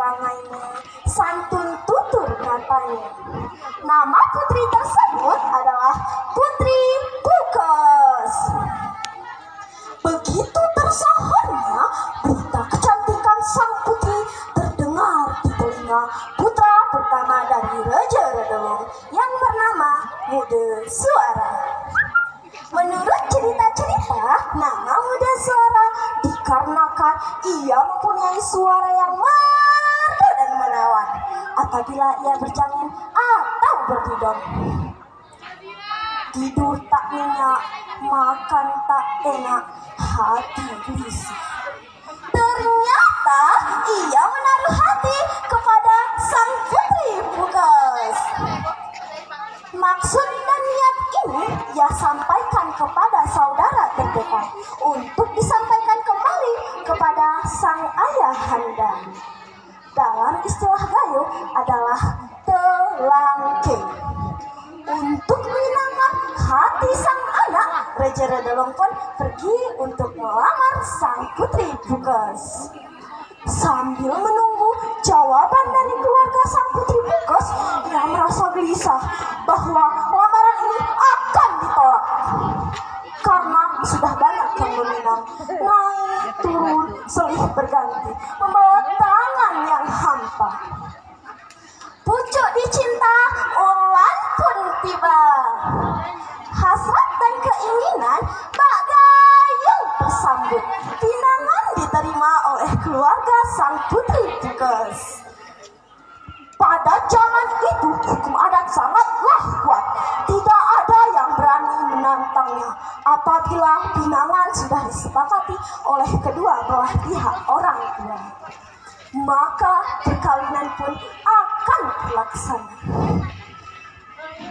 perangainya, santun tutur katanya. Nama putri tersebut adalah Putri Bukos. Begitu tersohornya berita kecantikan sang putri terdengar di telinga putra pertama dari Raja Redelung yang bernama Muda Suara. Menurut cerita-cerita, nama Muda Suara dikarenakan ia mempunyai suara yang merdu dan menawan apabila ia berjangin atau berbidong. Tidur tak nyenyak, makan tak enak, hati gelisah. Ternyata ia menaruh hati kepada sang Putri Bukos. Maksud dan niat ini ia sampaikan kepada saudara terdekat untuk disampaikan kembali kepada sang ayahanda. Dalam istilah gayo adalah telangke. Untuk menyenangkan hati sang anak, Raja Redelung pun pergi untuk melamar sang Putri Bukos. Sambil menunggu jawaban dari keluarga sang Putri Bukos, ia merasa gelisah bahwa lamaran ini akan ditolak. Karena sudah banyak yang meminang, naik turun silih berganti, membawa tangan yang hampa. Pucuk dicinta, ulan pun tiba. Hasrat dan keinginan Mbak Gayung tersambut. Pinangan diterima oleh keluarga sang Putri Bukos. Pada zaman itu hukum adat sangatlah kuat. Tidak ada yang berani menantangnya apabila pinangan sudah disepakati oleh kedua belah pihak orang tua. Maka perkawinan pun akan terlaksana.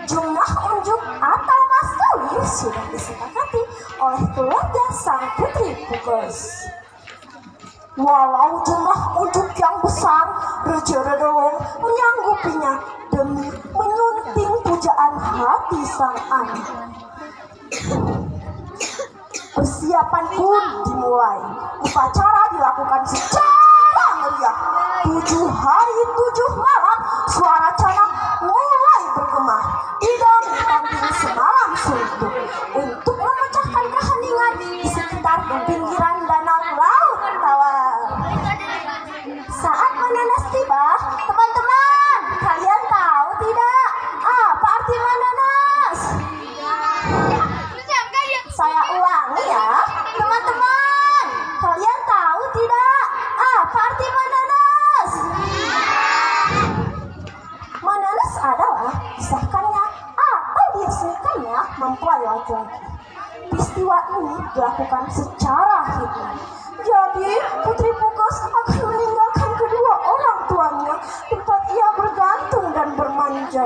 Jumlah unjuk atau mas kawin sudah disepakati oleh keluarga sang Putri Bukos. Walau jumlah unjuk yang besar, Raja Redelung menyanggupinya demi menyunting pujaan hati sang anak. Persiapan pun dimulai. Upacara dilakukan secara meriah. 7 hari 7 malam suara canak mulai bergema. Idam ditanting semalam suntuk untuk memecahkan keheningan di sekitar pinggiran danau laut tawar. Saat menanas tiba, teman-teman, kalian tahu tidak apa arti menanas? Saya ulangi ya, teman-teman, kalian tahu tidak apa arti menanas? Menanas adalah disahkannya atau diresmikannya mempelai laki-laki. Peristiwa ini dilakukan secara hikmat. Jadi Putri Bukos akan meninggalkan kedua orang tuanya tempat ia bergantung dan bermanja.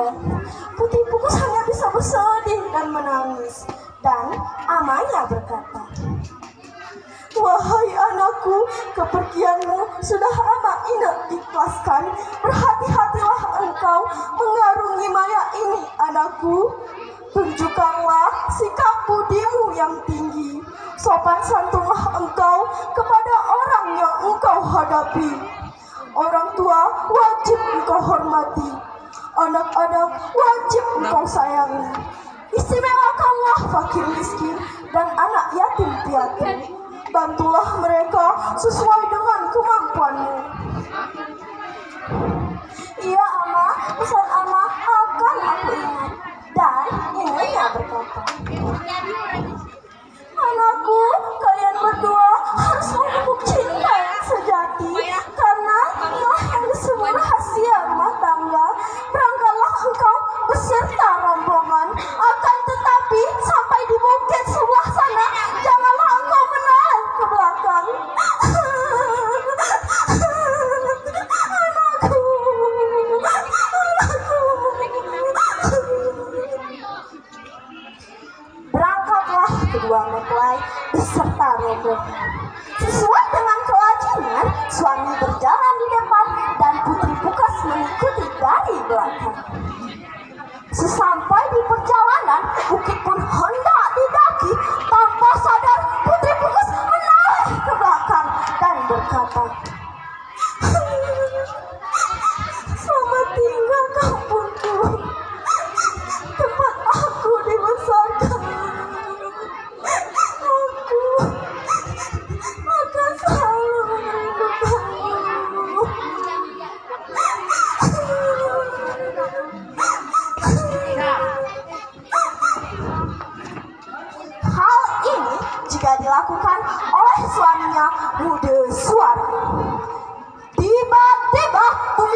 Putri Bukos hanya bisa bersedih dan menangis. Dan amanya berkata, "Wahai anakku, kepergianmu sudah amat indah ikhlaskan. Berhati-hatilah engkau mengarungi maya ini, anakku. Tunjukkanlah sikap budimu yang tinggi. Sopan santunlah engkau kepada orang yang engkau hadapi. Orang tua wajib engkau hormati. Anak-anak wajib engkau sayangi. Istimewakanlah fakir miskin dan anak yatim piatu. Bantulah mereka sesuai dengan kemampuanmu." "Iya, Ama, pesan Ama akan aku ingat." Dan ibunya berkata, "Anakku, kalian berdua harus memupuk cinta yang sejati, karena inilah yang disebut rahasia rumah tangga. Berangkatlah engkau beserta rombongan, akan tetapi sampai di bukit sebelah sana, janganlah engkau menoleh ke belakang." Anakku.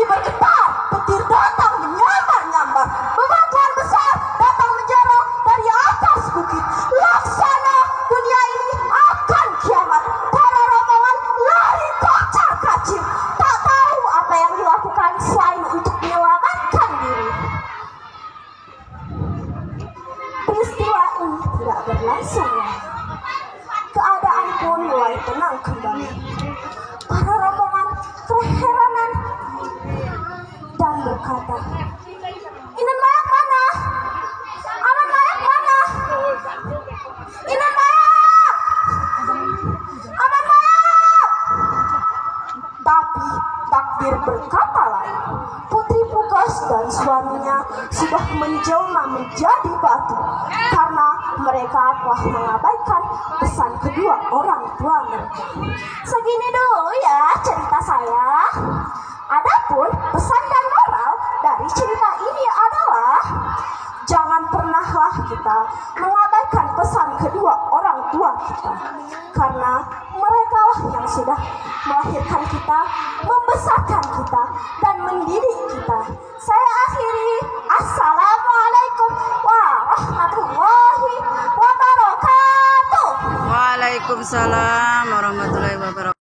bergetar, petir datang menyambar-nyambar, bebatuan besar datang menjerang dari atas bukit. Laksana dunia ini akan kiamat. Para rombongan lari kocar-kacir, tak tahu apa yang dilakukan selain untuk menyelamatkan diri. Peristiwa ini tidak berlangsung lama. Keadaan pun mulai tenang kembali. Para rombongan keheranan dan berkata, "Inan Mayak mana? Aman Mayak mana? Inan Mayak! Aman Mayak!" Tapi takdir berkata lain. Putri Pugas dan suaminya sudah menjelma menjadi batu karena mereka telah mengabaikan pesan kedua orang tua mereka. Segini dulu ya cerita saya. Adapun pesan dan moral dari cerita ini adalah jangan pernahlah kita mengabaikan pesan kedua orang tua kita, karena mereka lah yang sudah melahirkan kita, membesarkan kita, dan mendidik kita. Saya akhiri. Assalamualaikum warahmatullahi wabarakatuh. Waalaikumsalam warahmatullahi wabarakatuh.